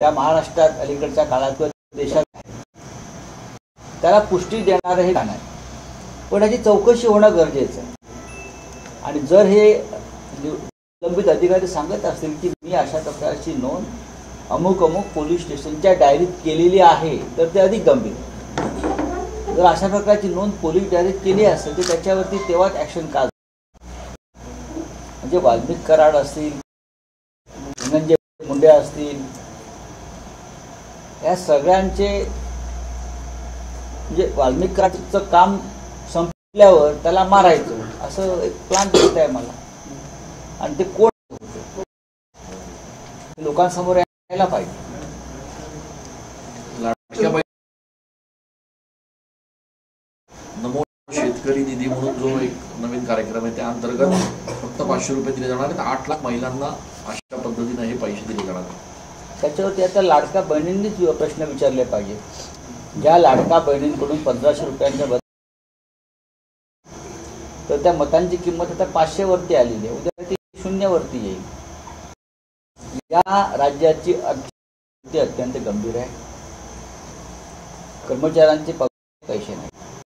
त्या महाराष्ट्रात अलीकडच्या काळात किंवा देशात त्याला पुष्टी देणारं हे गाणं आहे, पण याची चौकशी होणं गरजेचं आहे. आणि जर हे निलंबित अधिकारी सांगत असतील की मी अशा प्रकारची नोंद अमुक अमुक पोलीस स्टेशनच्या डायरीत केलेली आहे, तर ते अधिक गंभीर. जर अशा प्रकारची नोंद पोलीस डायरीत केली असेल तर त्याच्यावरती तेव्हाच ॲक्शन का? म्हणजे वाल्मिक कराड असतील, धनंजय मुंडे असतील, या सगळ्यांचे म्हणजे वाल्मिक कराडचं काम संपल्यावर त्याला मारायचं असं एक प्लॅन दिसत आहे मला. आणि ते कोण लोकांसमोर यायला पाहिजे. नमो शेतकरी निधी म्हणून जो एक नवीन कार्यक्रम आहे त्या अंतर्गत फक्त 500 रुपये दिले जाणार आहेत. 8 लाख महिलांना अशा पद्धतीने हे पैसे दिले जाणार आहेत. त्याच्यावरती आता लाडका बहिणींनीच प्रश्न विचारले पाहिजे. ज्या लाडका बहिणींकडून 1500 रुपयांच्या तर त्या मतांची किंमत आता 500 वरती आलेली आहे, उद्या ती 0 वरती येईल. या राज्याची अत्यंत गंभीर आहे. कर्मचाऱ्यांचे पैसे नाही.